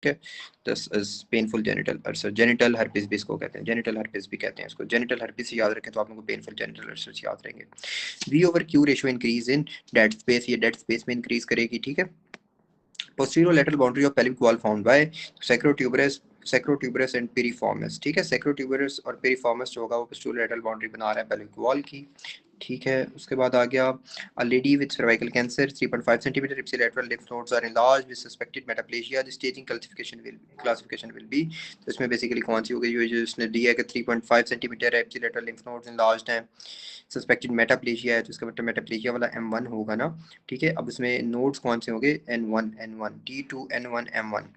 ठीक है। This is painful genital ulcer, genital herpes भी इसको कहते हैं, जेनिटल हर्पिस भी कहते हैं इसको। जेनिटल हर्पिस याद रखें तो आप लोगों को पेनफुल जेनिटल अल्सर याद रहेंगे। V over Q ratio increase in dead space, ये डेड स्पेस में इंक्रीज करेगी, ठीक है। posterior lateral boundary of pelvic wall found by sacrotuberous and piriformis, ठीक है। sacrotuberous और piriformis जो होगा वो posterior lateral boundary बना रहा है pelvic wall की, ठीक है। उसके बाद आ गया a lady with cervical cancer 3.5 cm ipsilateral lymph nodes are enlarged with suspected metaplasia, the staging classification will be, तो इसमें बेसिकली कौन सी हो गई, जो इसने दिया है कि 3.5 cm है, ipsilateral lymph nodes enlarged हैं, सस्पेक्टेड मेटाप्लेजिया है, तो इसका मतलब मेटाप्लेजिया वाला M1 होगा ना, ठीक है। अब इसमें नोड्स कौन से होंगे, N1 T2 N1 M1,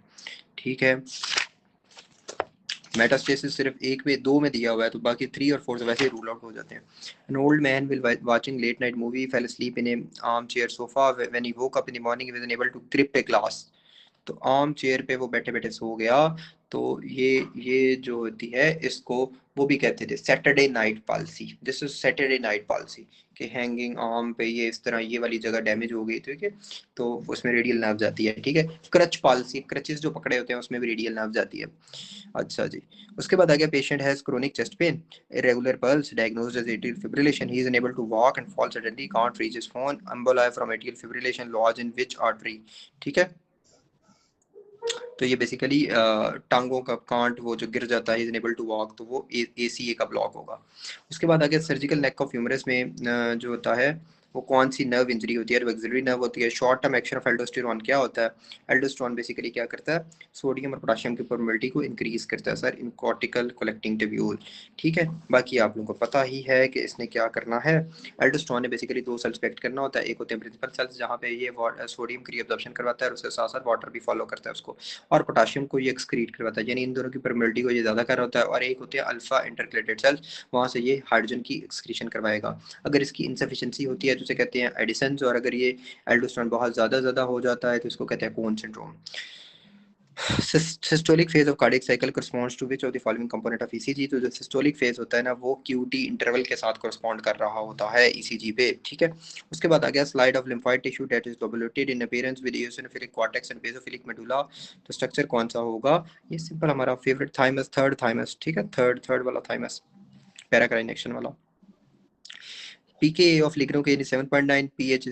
ठीक है। मेटास्टेसिस सिर्फ एक में दो में दिया हुआ है, तो बाकी 3 और 4 से वैसे ही रूल आउट हो जाते हैं। An old man will watching late night movie fell asleep in a armchair sofa when he woke up in the morning he was unable to grip a glass, तो आर्म चेयर पे वो बैठे बैठे सो गया, तो ये जो होती है इसको वो भी कहते थे Saturday night policy. This is Saturday night policy कि हैंगिंग आर्म पे ये इस तरह ये वाली जगह डैमेज हो गई, ठीक है, तो उसमें रेडियल नर्व जाती है, ठीक है। क्रच पॉलिसी, क्रचेस जो पकड़े होते हैं उसमें भी रेडियल नर्व जाती है। अच्छा जी, उसके बाद आ गया patient has chronic chest pain, irregular pulse, diagnosed as atrial fibrillation, he is unable to walk and fall suddenly, can't reach his phone, emboli from atrial fibrillation, lodge in which artery, ठीक है। तो ये basically टांगों का can't वो जो गिर जाता है, इज अनेबल टू वॉक, तो वो ACA का ब्लॉक होगा। उसके बाद आगे सर्जिकल नेक ऑफ ह्यूमरस में जो होता है वो कौन सी नर्व इंजरी होती है, एक्सिलरी नर्व होती है। Short term action of aldosterone क्या होता है, एल्डोस्टेरोन बेसिकली क्या करता है, सोडियम और पोटेशियम की परमिबिलिटी को इंक्रीज करता है सर इन कॉर्टिकल कलेक्टिंग ट्यूब्यूल, ठीक है। बाकी आप लोगों को पता ही है कि इसने क्या करना है, एल्डोस्टेरोन ने बेसिकली 2 सेल्स एक्ट करना होता है, एक होते हैं प्रिंसिपल सेल्स जहाँ पे ये सोडियम की एब्जॉर्प्शन करवाता है और उसके साथ साथ वाटर भी फॉलो करता है उसको, और पोटेशियम को ये एक्सक्रीट करवाता है, यानी इन दोनों की परमिबिलिटी को ये ज़्यादा कर रहा होता है। और एक होते हैं अल्फा इंटरक्लेटेड सेल्स, वहाँ से ये हाइड्रोजन की एक्सक्रीशन करवाएगा। अगर इसकी इंसफिशिएंसी होती है तो उसे कहते हैं एडिसन्स, और अगर ये एल्डोस्टेरोन बहुत ज़्यादा हो जाता है तो इसको कहते हैं Conn syndrome. Systolic phase of cardiac cycle corresponds to which of the following component of ECG, तो जो सिस्टोलिक फेज होता है ना वो QT इंटरवल के साथ correspond कर रहा होता है ECG पे, ठीक है। उसके बाद आ गया slide of lymphoid tissue that is lobulated in appearance with eosinophilic cortex and basophilic medulla, तो स्ट्रक्चर कौन सा होगा, ये सिंपल हमारा फेवरेट थाइमस, थर्ड थाइमस, ठीक है, थर्ड वाला थाइमस, पैराकाइनेक्शन वाला। pKa of lignocane is 7.9, pH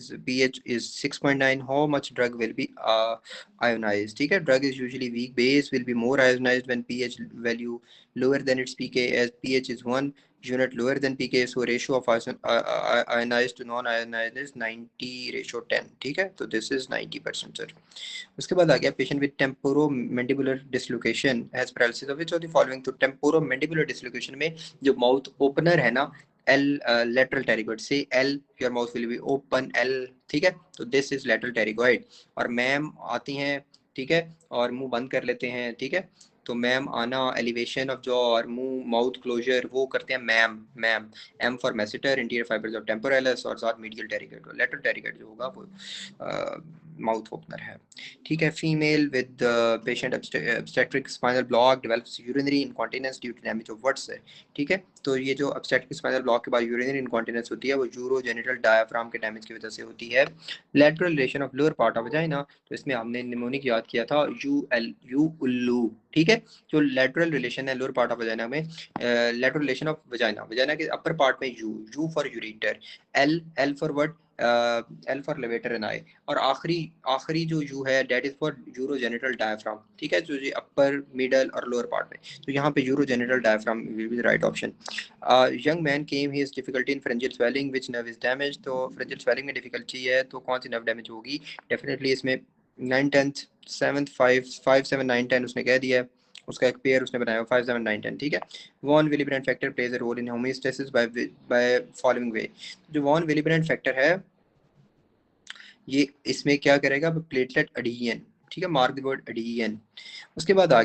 is 6.9. How much drug will be ionized, ठीक है। drug is usually weak base, will be more ionized when pH value lower than its pKa, as pH is 1 unit lower than pKa, so ratio of ionized to non-ionized is 90:10, ठीक है। तो this is 90% sir। उसके बाद आ गया patient with temporomandibular dislocation has paralysis of which of the following, तो temporomandibular dislocation में जो माउथ ओपनर है ना, L lateral pterygoid, से L your mouth will be open L, ठीक है, तो this is lateral pterygoid। और मैम आती हैं, ठीक है, और मुंह बंद कर लेते हैं, ठीक है, तो मैम आना एलिवेशन ऑफ जॉ और मुंह माउथ क्लोजर वो करते हैं ma'am M for masseter, interior fibres of temporalis, और साथ मीडियल टेरिगेट, लेटरल टेरिगेट जो होगा वो माउथ ओपनर है, ठीक है। Female with patient obstetric spinal block develops urinary incontinence due to damage of what है, ठीक है। तो ये जो obstetric spinal block के बाद यूरिनरी इनकॉन्टिनेंस होती है वो यूरोजेनिटल डायाफ्राम के डैमेज की वजह से होती है। Lateral relation of lower part of vagina, तो इसमें हमने निमोनिक याद किया था यू उल्लू, ठीक है। जो लेटरल रिलेशन है लोअर पार्ट ऑफ वजाइना में, लेटरल रिलेशन ऑफ वजाइना के अपर पार्ट में U for ureter, L for what, L for levator and I, और आखिरी जो यू है that is for urogenital diaphragm, ठीक है, जो ये अपर मिडल और लोअर पार्ट में, तो यहाँ पे urogenital diaphragm will be the right option. Young man came he is difficulty in pharyngeal swelling which nerve is damage, तो फ्रेंजियल स्वेलिंग में डिफिकल्टी है तो कौन सी नर्व डैमेज होगी, डेफिनेटली इसमें 9 10 7 5 7 9 10 उसने कह दिया है, उसका एक पेयर उसने बनाया 5 7 9 10, ठीक है। Von Willebrand factor plays a role in homeostasis by following way, जो वॉन विलिब्रेंट फैक्टर है ये इसमें क्या करेगा, प्लेटलेट एडिशन, ठीक है, मार्क द वर्ड एडिशन। उसके बाद आ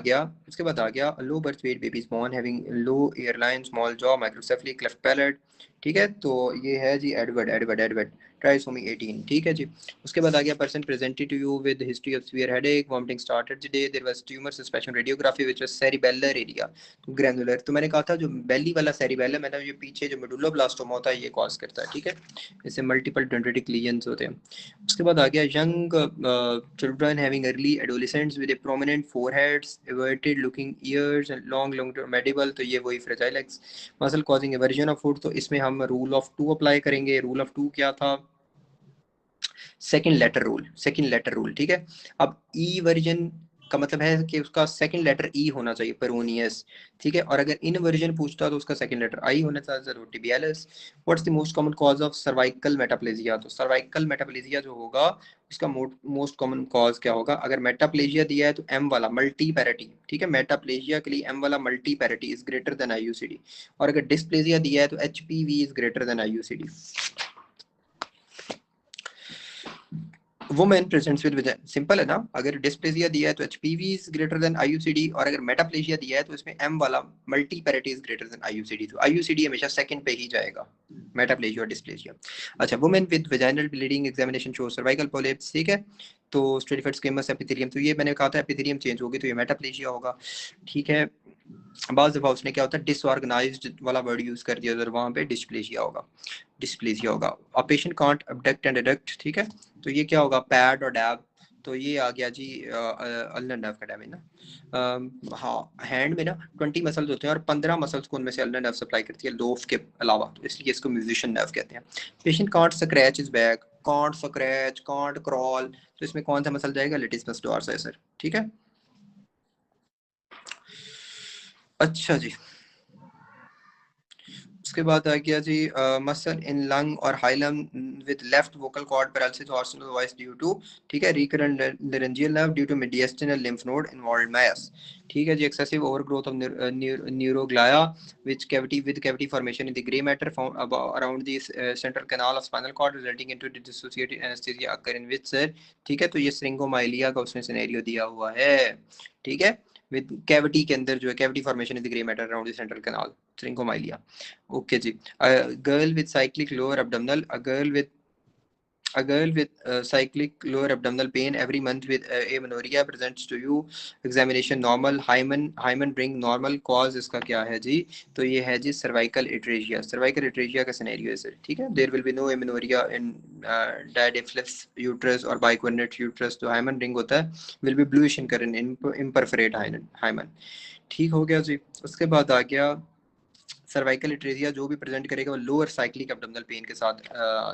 गया low birth weight babies born having low airline small jaw microcephaly cleft palate, ठीक है, तो ये है जी एडवर्ड ट्राइसोमी 18, ठीक है जी। उसके बाद आ गया person presented to you with history of severe headache, vomiting started the day, there was tumour suspicion radiography which was cerebellar area granular. तो मैंने कहा था जो बेली वाला सेरिबेलम है ना, ये पीछे जो मेडुलोब्लास्टोमा होता है ये कॉज करता है, ठीक है। इससे मल्टीपल डेंड्रिटिक लीजन्स होते हैं। उसके बाद आ गया young children having early adolescents with a prominent foreheads, everted looking ears and long long term mandible. तो ये वही fragile X muscle causing eversion of foot. तो इसमें हम रूल ऑफ 2 अप्लाई करेंगे। रूल ऑफ 2 क्या था? Second letter rule, second letter rule, ठीक है। अब ई वर्जन का मतलब है कि उसका सेकंड लेटर ई होना चाहिए, पेरोनियस, ठीक है। और अगर इन वर्जन पूछता तो उसका सेकंड लेटर आई होना चाहिए, tibialis. What's the most common cause of cervical metaplasia? तो सर्वाइकल मेटाप्लेजिया जो होगा उसका मोस्ट कॉमन कॉज क्या होगा? अगर मेटाप्लेजिया दिया है तो एम वाला मल्टी पैरिटी, ठीक है। मेटाप्लेजिया के लिए एम वाला multi parity is greater than IUCD. और अगर डिस्प्लेजिया दिया है तो HPV is greater than IUCD. Women presents with simple है ना। अगर डिस्प्लेजिया दिया है तो HPV is greater than IUCD, और अगर मेटाप्लेजिया दिया है तो इसमें एम वाला multi parity is greater than IUCD. तो आईयूसीडी हमेशा सेकंड पे ही जाएगा, मेटाप्लेजिया और डिस्प्लेजिया। अच्छा, women with vaginal bleeding examination show cervical polyps, ठीक है। तो स्ट्रेटिफाइड स्क्वेमस एपिथेलियम, तो ये मैंने कहा था एपिथेलियम चेंज होगी तो ये मेटाप्लेजिया होगा, ठीक है। बाज़ दफ़ा उसने क्या होता है डिसऑर्गेनाइज्ड वाला वर्ड यूज़ कर दिया, उधर वहाँ पे डिस्प्लेजिया होगा, डिस्प्लेजिया होगा। A patient can't abduct and adduct, ठीक है। तो ये क्या होगा? पैड और डैब। तो ये आ गया जी अल्नर नर्व का डैमेज ना। हाँ, हैंड में ना 20 मसल्स होते हैं और 15 मसल्स को उनमें से अल्नर नर्व सप्लाई करती है लोफ के अलावा, तो इसलिए इसको म्यूजिशियन नर्व कहते हैं। Patient can't scratch is back, can't scratch, can't crawl, तो इसमें कौन सा मसल जाएगा? लेटिसिमस डोर्साइस, ठीक है। अच्छा जी, उसके बाद आ गया जी मसल इन लंग और hilum with left vocal cord paralysis और वॉइस ड्यू टू, ठीक है, recurrent laryngeal nerve due to mediastinal lymph node involved mass, ठीक है जी। Excessive overgrowth of neuroglia which cavity with cavity formation in the gray matter found around the central canal of spinal cord resulting into the dissociative anesthesia occur in which sir, ठीक है। तो ये श्रिंगोमाइलिया का उसमें scenario दिया हुआ है, ठीक है। विद कैविटी के अंदर जो है cavity formation in the grey matter around the central canal, syringomyelia. Okay जी। Girl with cyclic lower abdominal, a girl with cyclic lower abdominal pain every month with amenorrhea presents to you, examination normal, hymen ring normal, cause इसका क्या है जी? तो ये है जी cervical atresia, cervical atresia का scenario है sir, ठीक है। there will be no amenorrhea in diaphyseal uterus or bicornuate uterus। तो hymen ring होता है will be bluish in color, imperforate hymen, ठीक हो गया जी। उसके बाद आ गया सर्वाइकल एट्रेजिया जो भी प्रेजेंट करेगा वो लोअर साइक्लिक एब्डोमिनल पेन के साथ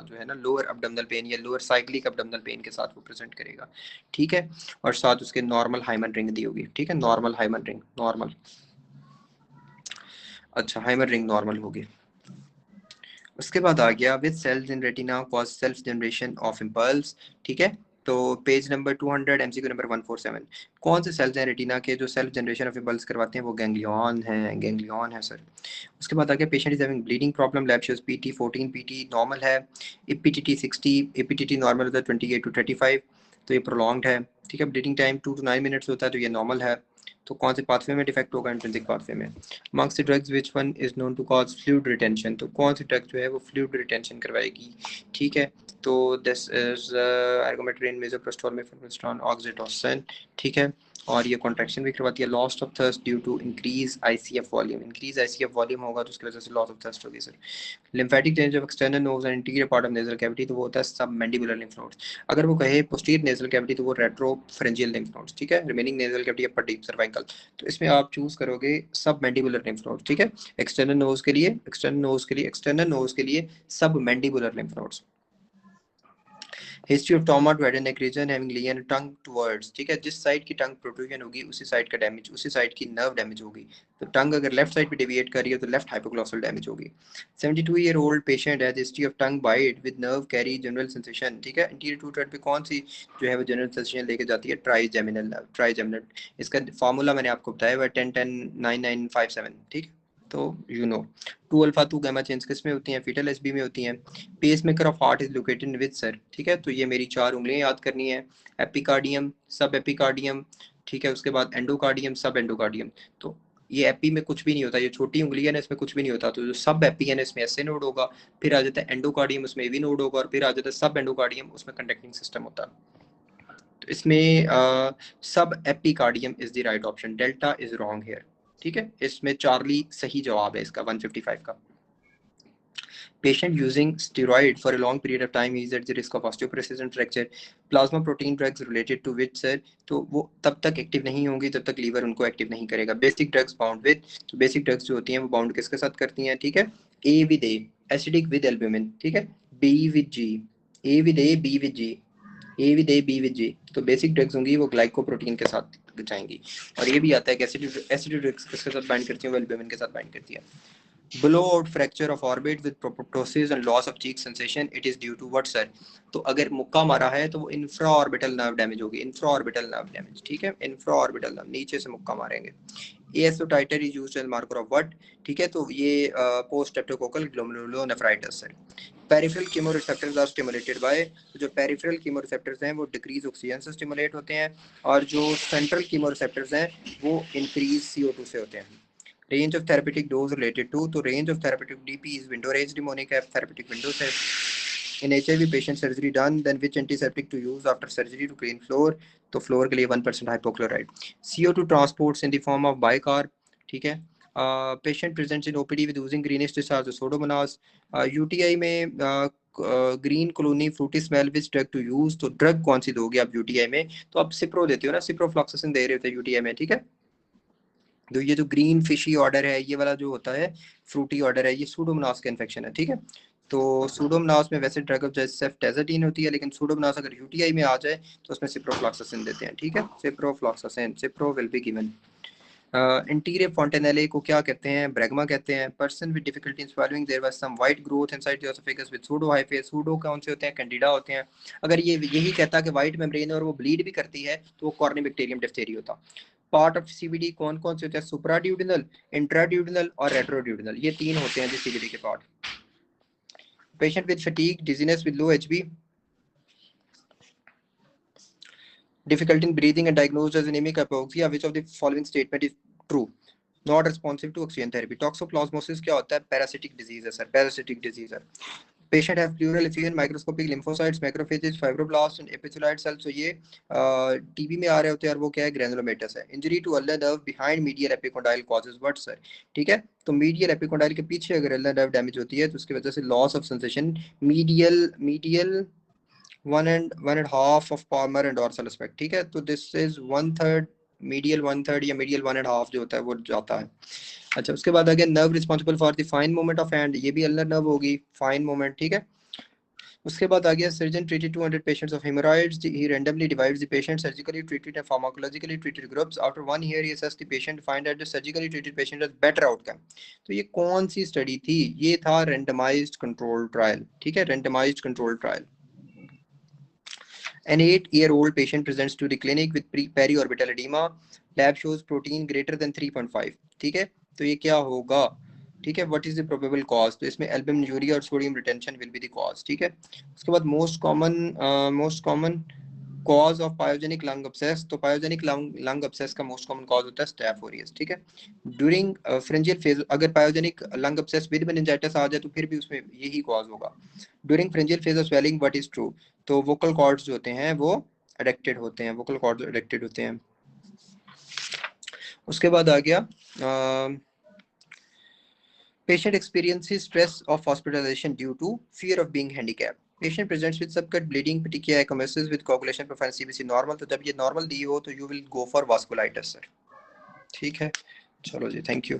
जो है ना, लोअर एब्डोमिनल पेन या लोअर साइक्लिक एब्डोमिनल पेन के साथ वो प्रेजेंट करेगा, ठीक है। और साथ उसके नॉर्मल हाइमन रिंग दी होगी, ठीक है, नॉर्मल हाइमन रिंग, नॉर्मल। अच्छा, हाइमन रिंग नॉर्मल होगी। उसके बाद आ गया with cells in retina cause self generation of impulse, ठीक है। तो पेज नंबर 200 एमसीक्यू नंबर 147, कौन से सेल्स हैं रेटिना के जो सेल्फ जनरेशन ऑफ इम्पल्स करवाते हैं? वो गैंग्लियन है, गैंग्लियन है सर। उसके बाद आ गया patient is having bleeding problem, lab shows PT 14, PT normal है, ईपीटीटी 60, ईपीटीटी नॉर्मल होता है 28 to 35, तो ये प्रोलॉन्ग्ड है, ठीक है। ब्लीडिंग टाइम 2 to 9 मिनट्स होता है, तो ये नॉर्मल है। तो कौन से पाथवे में डिफेक्ट होगा? इंट्रिंसिक पाथवे में। Amongst the drugs which one is known to cause fluid retention, तो कौन सी ड्रग जो है वो फ्लूइड रिटेंशन करवाएगी, ठीक है। तो this is ergometrine, misoprostol, mifepristone, oxytocin, ठीक है। और ये कॉन्ट्रैक्शन भी करवाती है। Loss of thirst due to increase ICF volume, increase ICF volume होगा तो उसकी वजह से लॉस ऑफ थर्स्ट होगी sir. Lymphatic drainage of external nose and interior part of nasal cavity, तो वो होता है सब मैंडिबुलर लिम्फ नोड्स। अगर वो कहे पोस्टीरियर नेजल कैविटी तो वो रेट्रोफरेंजियल लिम्फ नोड्स, ठीक है। रिमेनिंग नेजल कैविटी अपर डीप सर्वाइकल, तो इसमें आप चूज करोगे सब मैंडिबुलर लिम्फ नोड्स, ठीक है। एक्सटर्नल नोज के लिए, submandibular lymph nodes. History of trauma to head and neck region having lean tongue towards, ठीक है। जिस साइड की टंग प्रोट्रूजन होगी उसी साइड का डैमेज, उसी साइड की नर्व डैमेज होगी। तो टंग अगर लेफ्ट साइड पे डेविएट कर रही है तो लेफ्ट हाइपोग्लॉसल डैमेज होगी। 72-year-old patient has history of tongue bite with nerve carry general sensation, ठीक है। इंटीरियर टू थर्ड पे कौन सी जो है वो जनरल सेंसेशन लेके जाती है? Trigeminal nerve, trigeminal. इसका फार्मूला मैंने आपको बताया हुआ है 10-10-9-9-5-7, ठीक। तो you know 2 alpha 2 gamma chains किस में होती हैं? फीटल एसबी में होती हैं। Pacemaker of heart is located with sir, ठीक है। तो ये मेरी 4 उंगलियां याद करनी है। एपिकार्डियम, सब एपिकार्डियम, ठीक है। उसके बाद एंडोकार्डियम, सब एंडोकार्डियम। तो ये एपी में कुछ भी नहीं होता, ये छोटी उंगली है ना, इसमें कुछ भी नहीं होता। तो जो सब एपी है ना, इसमें ऐसे नोड होगा, फिर आ जाता है एंडोकार्डियम, उसमें एवी नोड होगा, और फिर आ जाता है सब एंडोकार्डियम, उसमें कंडक्टिंग सिस्टम होता है। तो इसमें सब epicardium is the right option, delta is wrong hair. ठीक है, इसमें चार्ली सही जवाब है इसका 155 का। Patient using steroid for a long period of time is at the risk of osteoporosis and fracture. Plasma protein drugs related to which sir, तो वो तब तक एक्टिव नहीं होंगी जब तक लीवर उनको एक्टिव नहीं करेगा। बेसिक ड्रग्स बाउंड विद, तो बेसिक ड्रग्स जो होती हैं वो बाउंड किसके साथ करती हैं? ठीक है, A with A, acidic with albumin. ठीक है, B with G, A with A, B with G, A with A, B with G. तो बेसिक ड्रग्स होंगी वो ग्लाइकोप्रोटीन के साथ जाएंगी। और ये भी आता है कि एसिडिक ड्रग्स किसके साथ बाइंड करती है? वो एल्ब्यूमिन के साथ बाइंड करती है। blowout fracture of orbit with proptosis and loss of cheek sensation, it is due to what sir? तो अगर मुक्का मारा है तो वो इंफ्रा ऑर्बिटल नर्व डैमेज होगी, इंफ्रा ऑर्बिटल नर्व डैमेज। ठीक है, इंफ्रा ऑर्बिटल नर्व, नीचे से मुक्का मारेंगे। ASO titre is used as marker of what? ठीक है, तो ये पोस्ट स्ट्रेप्टोकोकल ग्लोमेरुलोनेफ्राइटिस है। Peripheral chemoreceptors are stimulated by, तो जो पेरिफेरल कीमोरिसेप्टर्स हैं वो डिक्रीज ऑक्सीजन से स्टिमुलेट होते हैं, और जो सेंट्रल कीमोरिसेप्टर्स हैं वो इंक्रीज CO2 से होते हैं। Range of therapeutic dose related to, तो range of therapeutic DP is window range mnemonic है, therapeutic window से। In HIV patient surgery done, then which antiseptic to use after surgery to clean floor? तो floor के लिए 1% hypochlorite। CO2 transports in the form of bicarb। ठीक है, patient presents in OPD with oozing greenish discharge Pseudomonas। UTI में green colony fruity smell which drug to use, तो drug कौन सी दोगे आप यूटीआई में? तो आप सिप्रो देते हो ना, सिप्रोफ्लॉक्सासिन दे रहे होते हैं यूटीआई में। ठीक है, तो ये जो ग्रीन फिशी ऑर्डर है, ये वाला जो होता है फ्रूटी ऑर्डर है, ये सूडोमोनास का इन्फेक्शन है। ठीक है, तो सूडोमोनास में वैसे ड्रग ऑफ सेफ्टेज़ाटीन होती है, लेकिन सूडोमोनास अगर यूटीआई में आ जाए तो उसमें सिप्रोफ्लॉक्सासिन देते हैं। ठीक है, ciprofloxacin, cipro will be given. Interior fontanelle को क्या कहते हैं? ब्रैगमा कहते हैं। Person with difficulty in swallowing, there was some white growth inside the oesophagus with pseudo hyphae. Pseudo कौन से होते हैं? कैंडिडा होते हैं। अगर ये यही कहता कि वाइट मेम्ब्रेन और वो ब्लीड भी करती है तो वो कॉर्निबैक्टीरियम डिफ्थेरी होता। पार्ट ऑफ सीबीडी कौन कौन से होते हैं? सुप्राड्यूडिनल, इंट्राड्यूडिनल और रेट्रोड्यूडिनल, ये तीन होते हैं जो सीबीडी के part. Patient with fatigue, dizziness with low HB, difficulty in breathing and diagnosed as anemic hypoxia, which of the following statement is true? Not responsive to oxygen therapy. Toxoplasmosis क्या होता है? Parasitic disease है sir, parasitic disease है। Patient have pleural effusion, microscopic lymphocytes, macrophages, fibroblasts and epithelial cells। तो ये TB में आ रहे होते हैं, और वो क्या है? ग्रेनुलोमेटस है। Injury to ulnar nerve behind medial epicondyle causes what sir? ठीक है, तो मीडियल एपिकोंडाइल के पीछे अगर अल्नर नर्व डैमेज होती है तो उसकी वजह से loss of sensation, medial 1.5 of palmar and dorsal aspect। ठीक है, तो दिस इज 1/3 मीडियल, 1/3 या मीडियल 1.5 जो होता है वो जाता है। अच्छा, उसके बाद आगे nerve responsible for the fine movement of hand, ये भी अल्नर नर्व होगी, फाइन मूवमेंट। ठीक है, उसके बाद आ गया surgeon treated 200 patients of hemorrhoids, he randomly divides the patient surgically treated and pharmacologically treated groups. After 1 year he assessed the patient, find that the surgically treated patient has better outcome. तो ये कौन सी study थी? ये था randomised control trial. ठीक है, randomised control trial. An 8-year-old patient presents to the clinic with periorbital edema. Lab shows protein greater than 3.5। ठीक है, तो ये क्या होगा? ठीक है, what is the probable cause? तो इसमें एल्बम यूरिया और sodium retention will be the cause. ठीक है, उसके बाद most common cause of pyogenic lung abscess, तो पायोजेनिक लंग अब्सेस का मोस्ट कॉमन कॉज होता है स्टैफ ओरियस। ठीक है, ड्यूरिंग फ्रिंजियल फेज, अगर pyogenic lung abscess with meningitis आ जाए तो फिर भी उसमें यही कॉज होगा। During pharyngeal phase of swelling what is true? तो वोकल कॉर्ड्स जो होते हैं वो अडेक्टेड होते हैं, वोकल कॉर्ड्स अडेक्टेड होते हैं। उसके बाद आ गया patient experiences stress of hospitalization due to fear of being handicapped। patient presents with subcut bleeding, petechiae, ecchymosis with coagulation profile CBC normal। तो जब ये नॉर्मल दी हो तो you will go for vasculitis sir. ठीक है, चलो जी, थैंक यू।